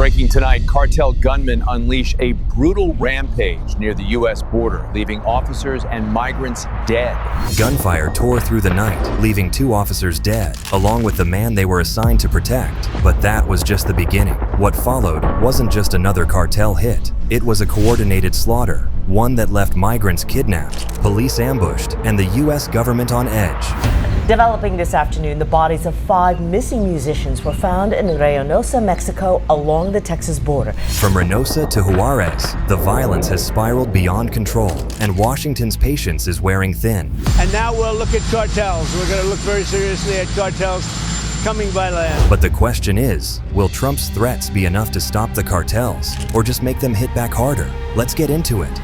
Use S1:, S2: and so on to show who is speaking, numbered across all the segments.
S1: Breaking tonight, cartel gunmen unleash a brutal rampage near the U.S. border, leaving officers and migrants dead.
S2: Gunfire tore through the night, leaving 2 officers dead, along with the man they were assigned to protect. But that was just the beginning. What followed wasn't just another cartel hit. It was a coordinated slaughter, one that left migrants kidnapped, police ambushed, and the U.S. government on edge.
S3: Developing this afternoon, the bodies of 5 missing musicians were found in Reynosa, Mexico, along the Texas border.
S2: From Reynosa to Juarez, the violence has spiraled beyond control, and Washington's patience is wearing thin.
S4: And now we'll look at cartels. We're going to look very seriously at cartels coming by land.
S2: But the question is, will Trump's threats be enough to stop the cartels, or just make them hit back harder? Let's get into it.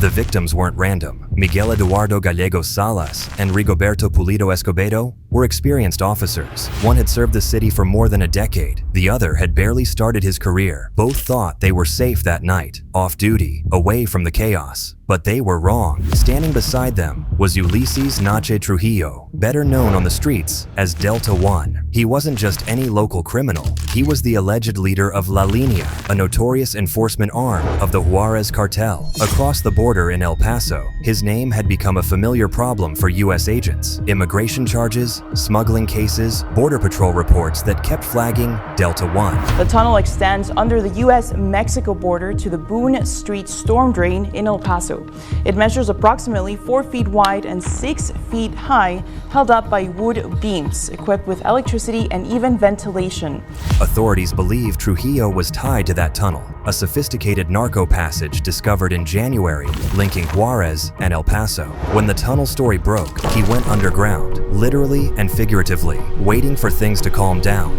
S2: The victims weren't random. Miguel Eduardo Gallegos Salas and Rigoberto Pulido Escobedo were experienced officers. One had served the city for more than a decade. The other had barely started his career. Both thought they were safe that night, off duty, away from the chaos. But they were wrong. Standing beside them was Ulises Nache Trujillo, better known on the streets as Delta One. He wasn't just any local criminal. He was the alleged leader of La Línea, a notorious enforcement arm of the Juarez cartel. Across the border in El Paso, his name had become a familiar problem for U.S. agents. Immigration charges, smuggling cases, border patrol reports that kept flagging Delta One.
S5: The tunnel extends under the U.S. Mexico border to the Boone Street storm drain in El Paso. It measures approximately 4 feet wide and 6 feet high, held up by wood beams, equipped with electricity and even ventilation.
S2: Authorities believe Trujillo was tied to that tunnel, a sophisticated narco passage discovered in January, linking Juarez and El Paso. When the tunnel story broke, he went underground, literally and figuratively, waiting for things to calm down.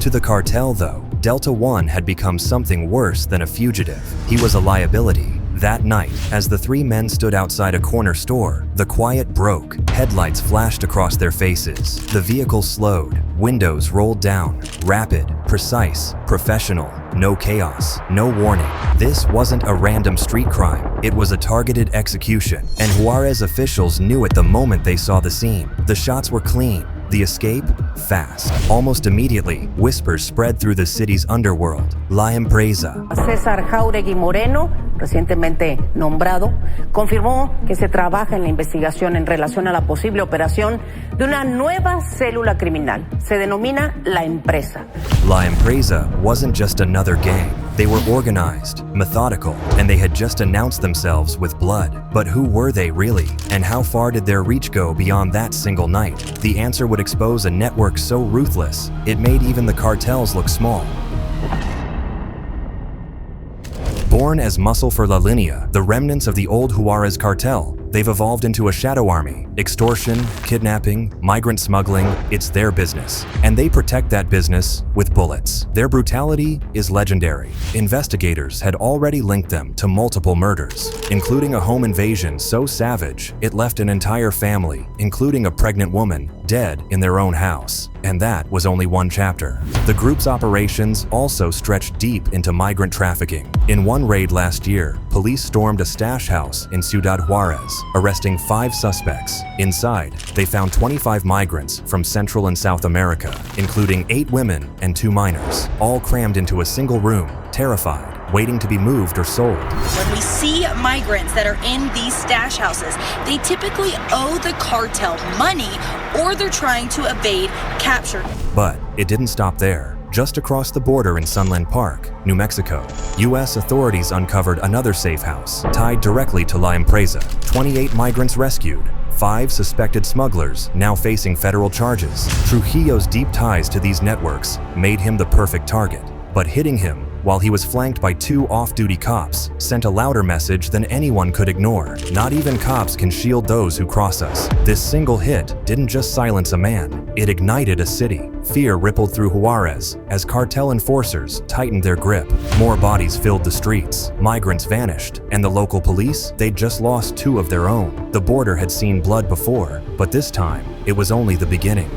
S2: To the cartel, though, Delta One had become something worse than a fugitive. He was a liability. That night, as the 3 men stood outside a corner store, the quiet broke. Headlights flashed across their faces. The vehicle slowed. Windows rolled down. Rapid, precise, professional. No chaos, no warning. This wasn't a random street crime. It was a targeted execution, and Juarez officials knew it the moment they saw the scene. The shots were clean. The escape? Fast. Almost immediately, whispers spread through the city's underworld. La Empresa.
S6: César Jauregui Moreno, recientemente nombrado, confirmó que se trabaja en la investigación en relación a la posible operación de una nueva célula criminal. Se denomina La Empresa.
S2: La Empresa wasn't just another gang. They were organized, methodical, and they had just announced themselves with blood. But who were they really? And how far did their reach go beyond that single night? The answer would expose a network so ruthless, it made even the cartels look small. Born as muscle for La Línea, the remnants of the old Juarez cartel, they've evolved into a shadow army. Extortion, kidnapping, migrant smuggling, it's their business. And they protect that business with bullets. Their brutality is legendary. Investigators had already linked them to multiple murders, including a home invasion so savage it left an entire family, including a pregnant woman, dead in their own house. And that was only one chapter. The group's operations also stretched deep into migrant trafficking. In one raid last year, police stormed a stash house in Ciudad Juarez, arresting 5 suspects. Inside, they found 25 migrants from Central and South America, including 8 women and 2 minors, all crammed into a single room, terrified, waiting to be moved or sold.
S7: When we see migrants that are in these stash houses, they typically owe the cartel money or they're trying to evade capture.
S2: But it didn't stop there. Just across the border in Sunland Park, New Mexico, U.S. authorities uncovered another safe house tied directly to La Empresa. 28 migrants rescued, 5 suspected smugglers now facing federal charges. Trujillo's deep ties to these networks made him the perfect target. But hitting him while he was flanked by 2 off-duty cops sent a louder message than anyone could ignore. Not even cops can shield those who cross us. This single hit didn't just silence a man, it ignited a city. Fear rippled through Juarez as cartel enforcers tightened their grip. More bodies filled the streets, migrants vanished, and the local police, they'd just lost 2 of their own. The border had seen blood before, but this time, it was only the beginning.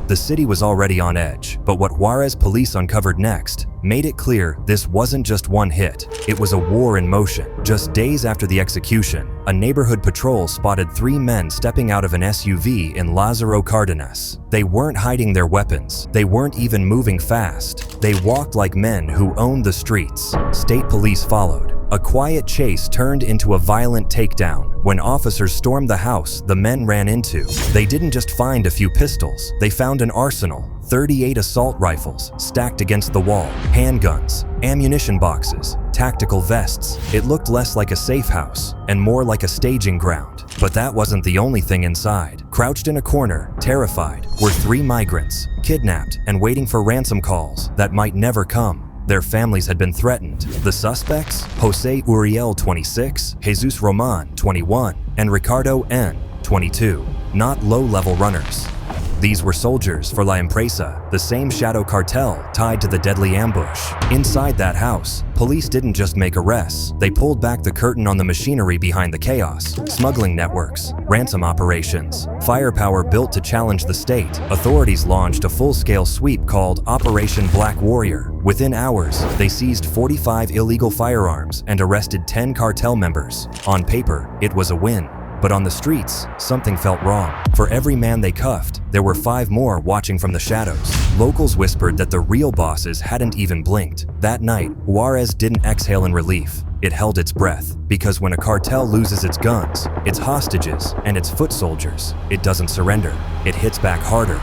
S2: The city was already on edge, but what Juarez police uncovered next made it clear this wasn't just one hit. It was a war in motion. Just days after the execution, a neighborhood patrol spotted 3 men stepping out of an SUV in Lázaro Cárdenas. They weren't hiding their weapons. They weren't even moving fast. They walked like men who owned the streets. State police followed. A quiet chase turned into a violent takedown. When officers stormed the house the men ran into, they didn't just find a few pistols. They found an arsenal. 38 assault rifles stacked against the wall, handguns, ammunition boxes, tactical vests. It looked less like a safe house and more like a staging ground. But that wasn't the only thing inside. Crouched in a corner, terrified, were 3 migrants, kidnapped and waiting for ransom calls that might never come. Their families had been threatened. The suspects? Jose Uriel, 26, Jesus Roman, 21, and Ricardo N., 22. Not low-level runners. These were soldiers for La Empresa, the same shadow cartel tied to the deadly ambush. Inside that house, police didn't just make arrests. They pulled back the curtain on the machinery behind the chaos. Smuggling networks, ransom operations, firepower built to challenge the state. Authorities launched a full-scale sweep called Operation Black Warrior. Within hours, they seized 45 illegal firearms and arrested 10 cartel members. On paper, it was a win. But on the streets, something felt wrong. For every man they cuffed, there were 5 more watching from the shadows. Locals whispered that the real bosses hadn't even blinked. That night, Juarez didn't exhale in relief. It held its breath, because when a cartel loses its guns, its hostages, and its foot soldiers, it doesn't surrender. It hits back harder.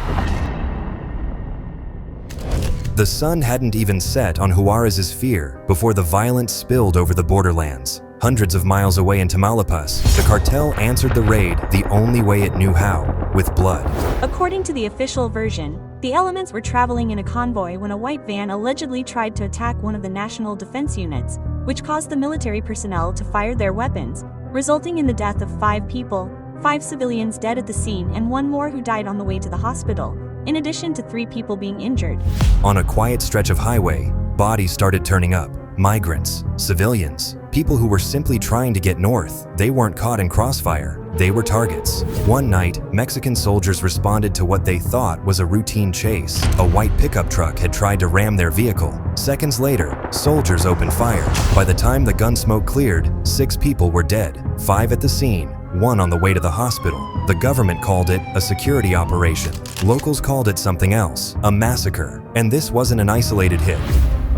S2: The sun hadn't even set on Juarez's fear before the violence spilled over the borderlands. Hundreds of miles away in Tamaulipas, the cartel answered the raid the only way it knew how, with blood.
S8: According to the official version, the elements were traveling in a convoy when a white van allegedly tried to attack one of the National Defense Units, which caused the military personnel to fire their weapons, resulting in the death of 5 people, 5 civilians dead at the scene and 1 more who died on the way to the hospital, in addition to 3 people being injured.
S2: On a quiet stretch of highway, bodies started turning up. Migrants, civilians, people who were simply trying to get north. They weren't caught in crossfire. They were targets. One night, Mexican soldiers responded to what they thought was a routine chase. A white pickup truck had tried to ram their vehicle. Seconds later, soldiers opened fire. By the time the gun smoke cleared, 6 people were dead, 5 at the scene, 1 on the way to the hospital. The government called it a security operation. Locals called it something else, a massacre. And this wasn't an isolated hit.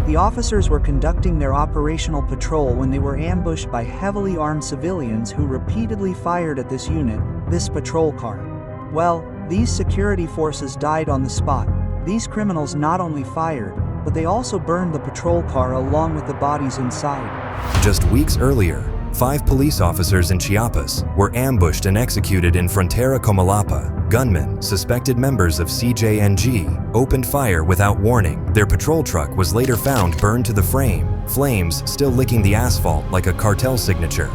S9: The officers were conducting their operational patrol when they were ambushed by heavily armed civilians who repeatedly fired at this unit, this patrol car. Well, these security forces died on the spot. These criminals not only fired, but they also burned the patrol car along with the bodies inside.
S2: Just weeks earlier, 5 police officers in Chiapas were ambushed and executed in Frontera Comalapa. Gunmen, suspected members of CJNG, opened fire without warning. Their patrol truck was later found burned to the frame, flames still licking the asphalt like a cartel signature.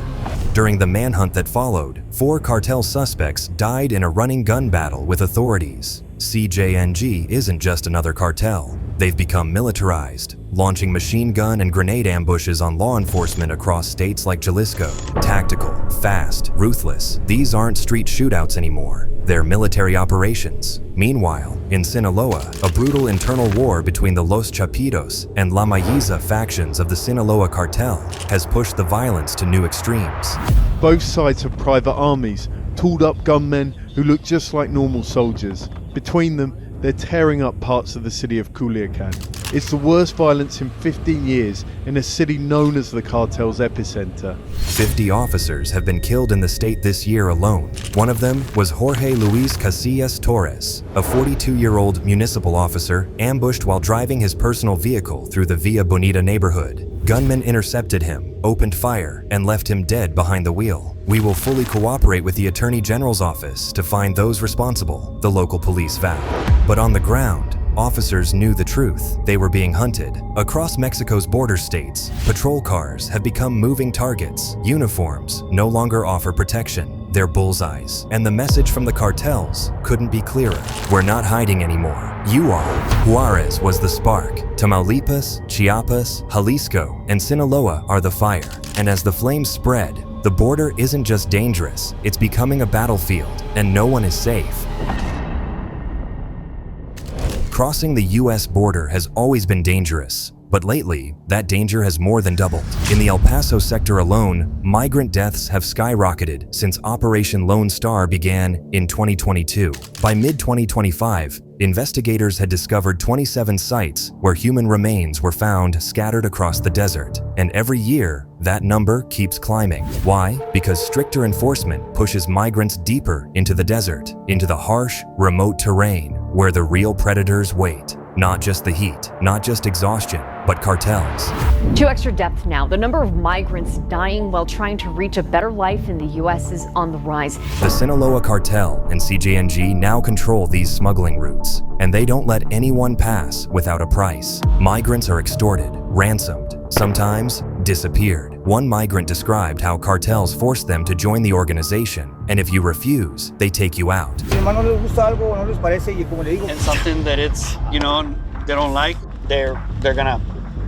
S2: During the manhunt that followed, 4 cartel suspects died in a running gun battle with authorities. CJNG isn't just another cartel. They've become militarized, launching machine gun and grenade ambushes on law enforcement across states like Jalisco. Tactical, fast, ruthless. These aren't street shootouts anymore. They're military operations. Meanwhile, in Sinaloa, a brutal internal war between the Los Chapitos and La Mayiza factions of the Sinaloa cartel has pushed the violence to new extremes.
S10: Both sides have private armies, tooled up gunmen who look just like normal soldiers. Between them, they're tearing up parts of the city of Culiacan. It's the worst violence in 15 years in a city known as the cartel's epicenter.
S2: 50 officers have been killed in the state this year alone. One of them was Jorge Luis Casillas Torres, a 42-year-old municipal officer ambushed while driving his personal vehicle through the Villa Bonita neighborhood. Gunmen intercepted him, opened fire, and left him dead behind the wheel. We will fully cooperate with the Attorney General's office to find those responsible, the local police vowed. But on the ground, officers knew the truth. They were being hunted. Across Mexico's border states, patrol cars have become moving targets. Uniforms no longer offer protection. They're bullseyes. And the message from the cartels couldn't be clearer. We're not hiding anymore. You are. Juarez was the spark. Tamaulipas, Chiapas, Jalisco, and Sinaloa are the fire. And as the flames spread, the border isn't just dangerous, it's becoming a battlefield, and no one is safe. Crossing the U.S. border has always been dangerous, but lately, that danger has more than doubled. In the El Paso sector alone, migrant deaths have skyrocketed since Operation Lone Star began in 2022. By mid-2025, investigators had discovered 27 sites where human remains were found scattered across the desert, and every year, that number keeps climbing. Why? Because stricter enforcement pushes migrants deeper into the desert, into the harsh, remote terrain where the real predators wait. Not just the heat, not just exhaustion, but cartels.
S11: 2 extra deaths now. The number of migrants dying while trying to reach a better life in the U.S. is on the rise.
S2: The Sinaloa Cartel and CJNG now control these smuggling routes, and they don't let anyone pass without a price. Migrants are extorted, ransomed, sometimes disappeared. One migrant described how cartels force them to join the organization, and if you refuse, they take you out.
S12: And something that it's, they don't like, they're gonna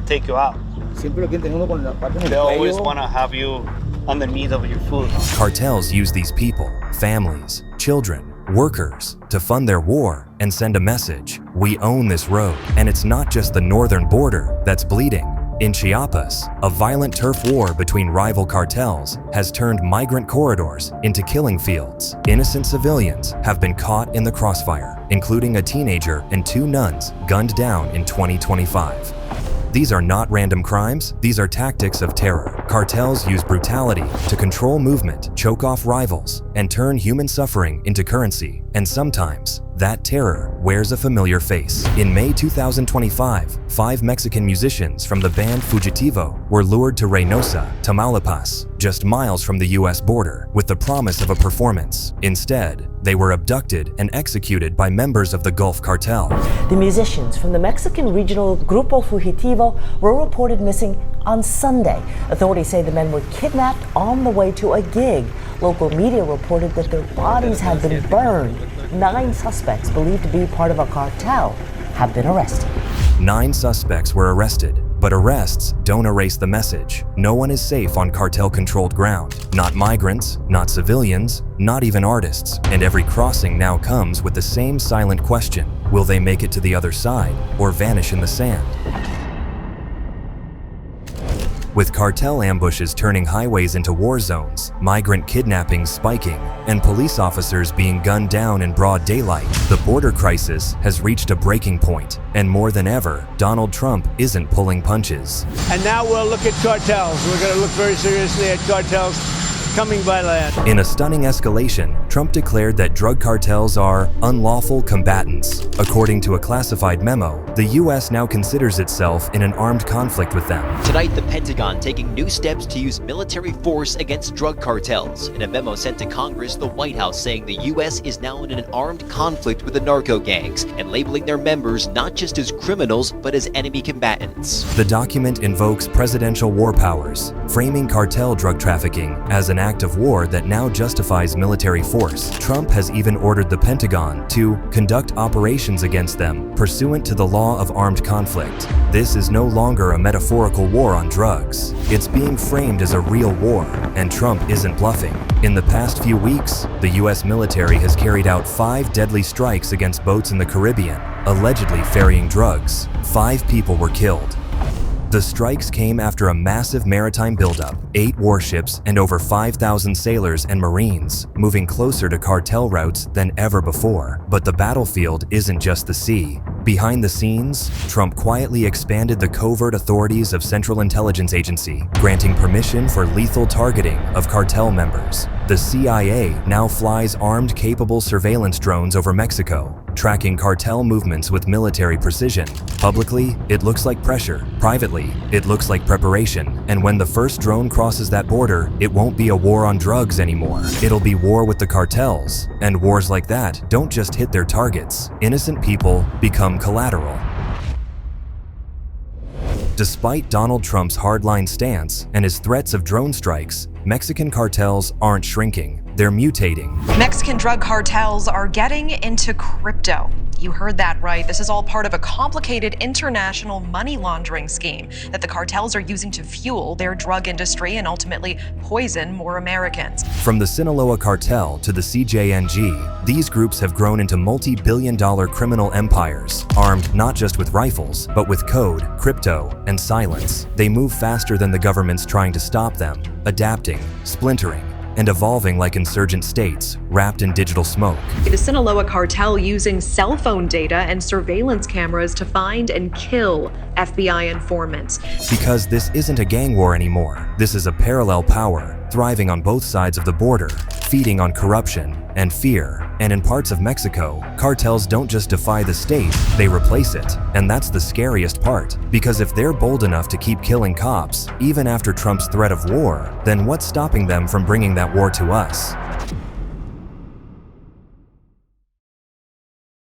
S12: take you out. They always want to have you underneath of your food.
S2: Cartels use these people, families, children, workers, to fund their war and send a message. We own this road. And it's not just the northern border that's bleeding. In Chiapas, a violent turf war between rival cartels has turned migrant corridors into killing fields. Innocent civilians have been caught in the crossfire, including a teenager and 2 nuns gunned down in 2025. These are not random crimes, these are tactics of terror. Cartels use brutality to control movement, choke off rivals, and turn human suffering into currency. And sometimes, that terror wears a familiar face. In May 2025, 5 Mexican musicians from the band Fugitivo were lured to Reynosa, Tamaulipas, just miles from the U.S. border, with the promise of a performance. Instead, they were abducted and executed by members of the Gulf Cartel.
S3: The musicians from the Mexican regional Grupo Fugitivo were reported missing on Sunday. Authorities say the men were kidnapped on the way to a gig. Local media reported that their bodies had been burned. 9 suspects believed to be part of a cartel have been arrested.
S2: 9 suspects were arrested, but arrests don't erase the message. No one is safe on cartel-controlled ground. Not migrants, not civilians, not even artists. And every crossing now comes with the same silent question: will they make it to the other side or vanish in the sand? With cartel ambushes turning highways into war zones, migrant kidnappings spiking, and police officers being gunned down in broad daylight, the border crisis has reached a breaking point. And more than ever, Donald Trump isn't pulling punches.
S4: And now we'll look at cartels. We're going to look very seriously at cartels coming by land.
S2: In a stunning escalation, Trump declared that drug cartels are unlawful combatants. According to a classified memo, the U.S. now considers itself in an armed conflict with them.
S13: Tonight, the Pentagon taking new steps to use military force against drug cartels. In a memo sent to Congress, the White House saying the U.S. is now in an armed conflict with the narco gangs and labeling their members not just as criminals, but as enemy combatants.
S2: The document invokes presidential war powers, framing cartel drug trafficking as an act of war that now justifies military force. Trump has even ordered the Pentagon to conduct operations against them pursuant to the law of armed conflict. This is no longer a metaphorical war on drugs. It's being framed as a real war, and Trump isn't bluffing. In the past few weeks, the U.S. military has carried out 5 deadly strikes against boats in the Caribbean, allegedly ferrying drugs. 5 people were killed. The strikes came after a massive maritime buildup, 8 warships and over 5,000 sailors and Marines, moving closer to cartel routes than ever before. But the battlefield isn't just the sea. Behind the scenes, Trump quietly expanded the covert authorities of Central Intelligence Agency, granting permission for lethal targeting of cartel members. The CIA now flies armed, capable surveillance drones over Mexico, tracking cartel movements with military precision. Publicly, it looks like pressure. Privately, it looks like preparation. And when the first drone crosses that border, it won't be a war on drugs anymore. It'll be war with the cartels. And wars like that don't just hit their targets. Innocent people become collateral. Despite Donald Trump's hardline stance and his threats of drone strikes, Mexican cartels aren't shrinking. They're mutating.
S14: Mexican drug cartels are getting into crypto. You heard that right. This is all part of a complicated international money laundering scheme that the cartels are using to fuel their drug industry and ultimately poison more Americans.
S2: From the Sinaloa Cartel to the CJNG, these groups have grown into multi-billion-dollar criminal empires, armed not just with rifles, but with code, crypto, and silence. They move faster than the government's trying to stop them, adapting, splintering, and evolving like insurgent states, wrapped in digital smoke.
S14: The Sinaloa cartel using cell phone data and surveillance cameras to find and kill FBI informants.
S2: Because this isn't a gang war anymore. This is a parallel power, thriving on both sides of the border, feeding on corruption and fear. And in parts of Mexico, cartels don't just defy the state, they replace it. And that's the scariest part, because if they're bold enough to keep killing cops, even after Trump's threat of war, then what's stopping them from bringing that war to us?